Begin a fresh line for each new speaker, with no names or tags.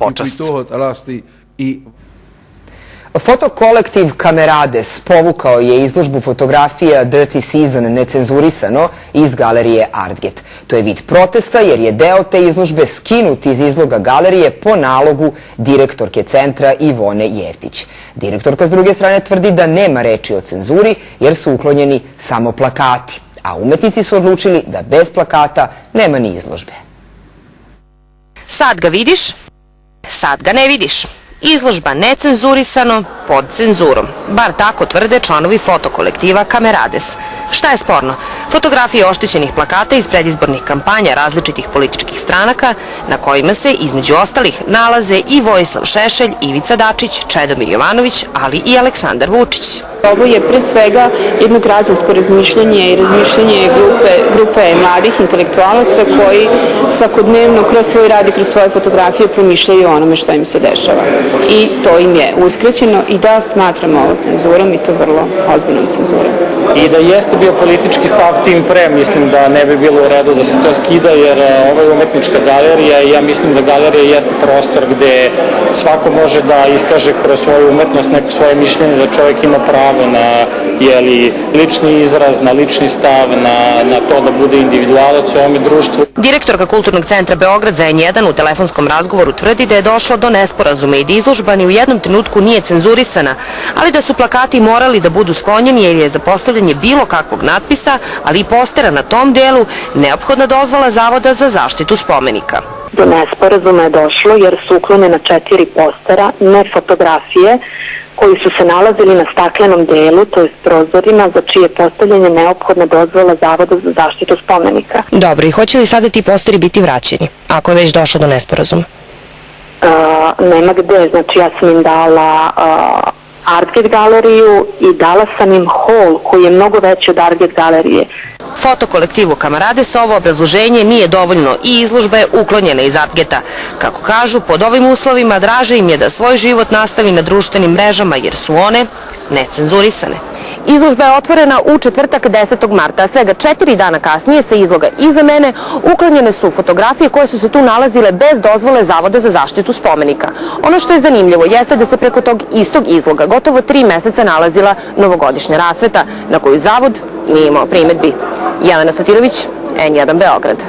počast.
Fotokolektiv Kamerades povukao je izložbu fotografija Dirty Season necenzurisano iz galerije Artget. To je vid protesta jer je deo te izložbe skinut iz izloga galerije po nalogu direktorke centra Ivone Jevtić. Direktorka s druge strane tvrdi da nema reči o cenzuri jer su uklonjeni samo plakati, a umetnici su odlučili da bez plakata nema ni izložbe.
Sad ga vidiš, sad ga ne vidiš. Izložba necenzurisano pod cenzurom. Bar tako tvrde članovi fotokolektiva Kamerades. Šta je sporno? Fotografije oštećenih plakata iz predizbornih kampanja različitih političkih stranaka na kojima se, između ostalih, nalaze i Vojislav Šešelj, Ivica Dačić, Čedomir Jovanović, ali i Aleksandar Vučić.
Ovo je pre svega jedno građansko razmišljanje i razmišljanje grupe mladih intelektualaca koji svakodnevno kroz svoj rad i kroz svoje fotografije promišljaju o onome što im se dešava. I to im je uskraćeno i da smatramo ovo cenzurom i to vrlo ozbiljnom cenzurom.
I da jeste bio politički stav tim pre, mislim da ne bi bilo u redu da se to skida jer ovo je umetnička galerija i ja mislim da galerija jeste prostor gde svako može da iskaže kroz svoju umetnost neko svoje mišljenje, da čovjek ima pravo na lični izraz, na lični stav, na to da bude individualac u ovome društvu.
Direktorka Kulturnog centra Beograd za N1 u telefonskom razgovoru tvrdi da je došlo do nesporazuma i da izložba ni u jednom trenutku nije cenzurisana, ali da su plakati morali da budu sklonjeni jer je za postavljanje bilo kakvog natpisa, ali i postera na tom delu, neophodna dozvola Zavoda za zaštitu spomenika.
Do nesporazuma je došlo jer su uklonjena 4 postera, ne fotografije, koji su se nalazili na staklenom delu, to je prozorima, za čije postavljanje neophodna dozvola Zavoda za zaštitu spomenika.
Dobro, i hoće li sada ti posteri biti vraćeni, ako je već došlo do nesporazuma?
Nema gde, znači ja sam im dala Artget galeriju i dala sam im hol koji je mnogo veći od Artget galerije.
Fotokolektivu Kamerades ovo obrazloženje nije dovoljno i izložba je uklonjena iz Artgeta. Kako kažu, pod ovim uslovima draže im je da svoj život nastavi na društvenim mrežama jer su one necenzurisane. Izložba je otvorena u četvrtak 10. marta, a svega 4 dana kasnije sa izloga iza mene uklonjene su fotografije koje su se tu nalazile bez dozvole Zavoda za zaštitu spomenika. Ono što je zanimljivo jeste da se preko tog istog izloga gotovo 3 meseca nalazila novogodišnja rasveta na koju Zavod nije imao primedbi. Jelena Sotirović, N1 Beograd.